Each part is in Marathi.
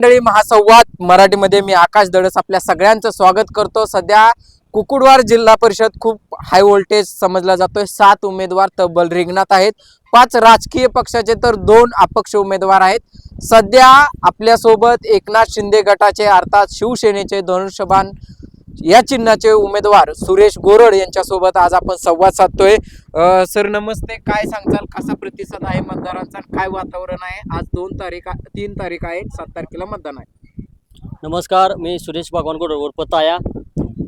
मंडळी महासंवाद मराठीमध्ये मी आकाश दळस आपल्या सगळ्यांचं स्वागत करतो। सध्या कुकुडवार जिल्हा परिषद खूप हाय व्होल्टेज समजला जातोय। 7 उमेदवार तब्बल रिंगणात आहेत। 5 राजकीय पक्षाचे तर 2 अपक्ष उमेदवार आहेत। सध्या आपल्या सोबत एकनाथ शिंदे गटाचे अर्थात शिवसेनेचे धनुष्यबाण या चिन्हाचे उमेदवार सुरेश गोरड यांच्या सोबत आज आपण संवाद साधतोय। सर नमस्ते, काय सांगताल, कसा प्रतिसाद आहे मतदारांचा, काय वातावरण आहे? आज 3 तारीख आहे, 7 तारखेला मतदान आहे। नमस्कार, मी सुरेश भगवान गोरड उर्फ ताया।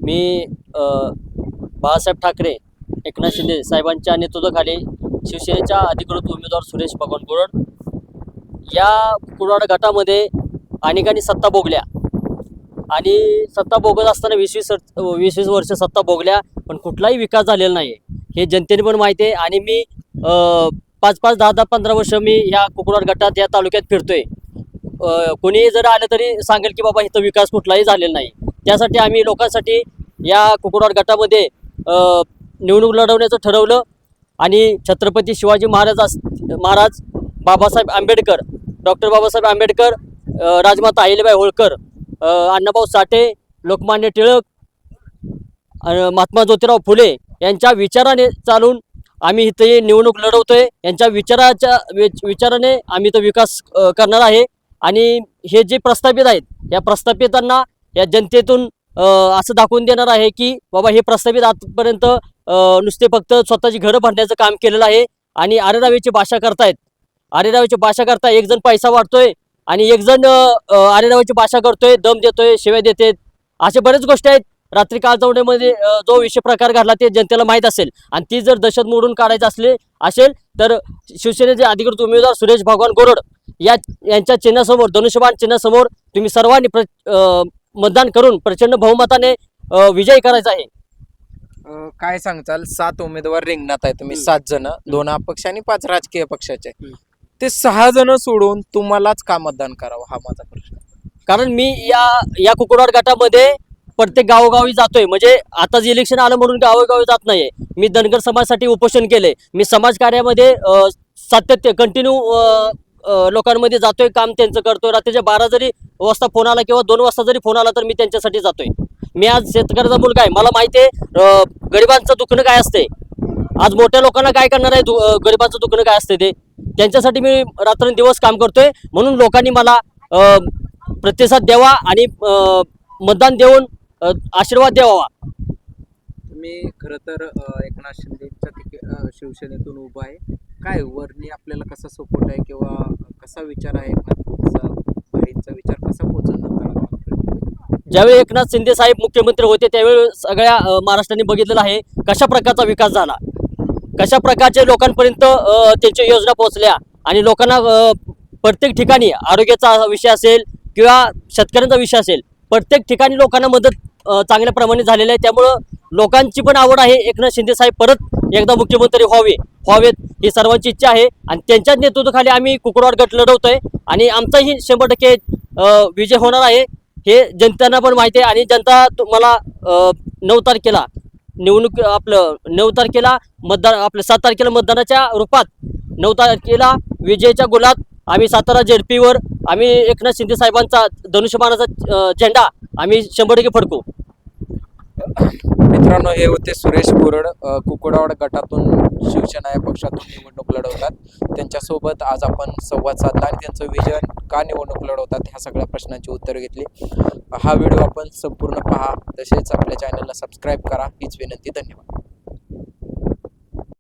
मी बाळासाहेब ठाकरे एकनाथ शिंदे साहेबांच्या नेतृत्वाखाली शिवसेनेच्या अधिकृत उमेदवार सुरेश भगवान गोरड या कुकुडवाड गटामध्ये अनेकांनी सत्ता भोगल्या आणि सत्ता भोगत असताना 20 वर्ष सत्ता भोगल्या, पण कुठलाही विकास झालेला नाही हे जनतेने पण माहिती आहे। आणि मी 5-5, 10-10, 15 वर्ष मी या कुकुडवाड गटात या तालुक्यात फिरतोय। कोणी जर आलं तरी सांगेल की बाबा इथं विकास कुठलाही झालेला नाही। त्यासाठी आम्ही लोकांसाठी या कुकुडवाड गटामध्ये निवडणूक लढवण्याचं ठरवलं आणि छत्रपती शिवाजी महाराज बाबासाहेब आंबेडकर, डॉक्टर बाबासाहेब आंबेडकर, राजमाता अहिल्याबाई होळकर, अण्णाभाऊ साठे, लोकमान्य टिळक, महात्मा ज्योतिराव फुले यांच्या विचाराने चालून आम्ही इथे निवडणूक लढवतोय। यांच्या विचाराने आम्ही तो विकास करणार आहे। आणि हे जे प्रस्थापित आहेत या प्रस्थापितांना या जनतेतून असं दाखवून देणार आहे की बाबा हे प्रस्थापित आजपर्यंत नुसते फक्त स्वतःची घरं बांधण्याचं काम केलेलं आहे आणि आरेरावीची भाषा करतायत। आरेरावीची भाषा करता एक जण पैसा वाटतोय आणि एक जण आरेरावीची भाषा करतोय, दम देतोय, शिव्या देते, अशा बऱ्याच गोष्टी आहेत। रात्री काळजावण्यामध्ये जो विषय प्रकार घडला ते जनतेला माहीत असेल आणि ती जर दहशत मोडून काढायचं असेल तर शिवसेनेचे अधिकृत उमेदवार सुरेश भगवान गोरड यांच्या चिन्हासमोर, धनुष्यबाण चिन्हासमोर तुम्ही सर्वांनी मतदान करून प्रचंड बहुमताने विजयी करायचा आहे। काय सांगताल, 7 उमेदवार रिंगणात आहे, तुम्ही 7 जण, 2 अपक्ष आणि 5 राजकीय पक्षाचे, ते 6 जण सोडून तुम्हालाच का मतदान करावं हा माझा प्रश्न। कारण मी या कुकुडवाड गटामध्ये प्रत्येक गावोगावी जातोय। म्हणजे आता जे इलेक्शन आलं म्हणून गावोगावी जात नाहीये। मी धनगर समाजासाठी उपोषण केले, मी समाज कार्यामध्ये सातत्य कंटिन्यू लोकांमध्ये जातोय, काम त्यांचं करतोय। रात्रीच्या 12 जरी वाजता फोन आला किंवा 2 वाजता जरी फोन आला तर मी त्यांच्यासाठी जातोय। मी आज शेतकऱ्याचा मुलगा आहे, मला माहिती आहे गरिबांचं दुखणं काय असते। आज मोठ्या लोकांना काय करणार आहे, गरिबांचं दुखणं काय असते ते, त्यांच्यासाठी मी रात्रंदिवस काम करतोय। म्हणून लोकांनी मला प्रतिसाद द्यावा आणि मतदान देऊन आशीर्वाद द्यावा। मी खरं तर एकनाथ शिंदेच्या शिवसेनेतून उभा आहे, काय वरनी आपल्याला कसा सपोर्ट आहे किंवा कसा विचार आहे एकनाथचा विचार कसा पोहोचवणार? ज्यावेळी एकनाथ शिंदे साहेब मुख्यमंत्री होते त्यावेळी सगळ्या महाराष्ट्राने बघितलेला आहे कशा प्रकारचा विकास झाला, कशा प्रकारचे लोकांपर्यंत त्यांच्या योजना पोहोचल्या आणि लोकांना प्रत्येक ठिकाणी आरोग्याचा विषय असेल किंवा शेतकऱ्यांचा विषय असेल, प्रत्येक ठिकाणी लोकांना मदत चांगल्या प्रमाणे झालेली आहे। त्यामुळं लोकांची पण आवड आहे एकनाथ शिंदे साहेब परत एकदा मुख्यमंत्री व्हावेत ही सर्वांची इच्छा आहे आणि त्यांच्याच नेतृत्वाखाली आम्ही कुकुडवाड गट लढवतोय आणि आमचाही 100% विजय होणार आहे हे जनतांना पण माहिती आहे। आणि जनता तुम्हाला 9 तारखेला निवडणूक 9 तारखेला मतदान 7 तारखेला मतदानाच्या रूपात 9 तारखेला विजयाच्या गुलात आम्ही सातारा ZP-वर आम्ही एकनाथ शिंदे साहेबांचा धनुष्यबाणाचा झेंडा आम्ही 100% फडकू। मित्रांनो, हे होते सुरेश गोरड, कुकुडवाड गटातून शिवसेना या पक्षातून निवडणूक लढवतात। त्यांच्यासोबत आज आपण संवाद साधला आणि त्यांचं विजन का निवडणूक लढवतात ह्या सगळ्या प्रश्नांची उत्तरं घेतली। हा व्हिडिओ आपण संपूर्ण पहा, तसेच आपल्या चॅनलला सबस्क्राईब करा हीच विनंती। धन्यवाद।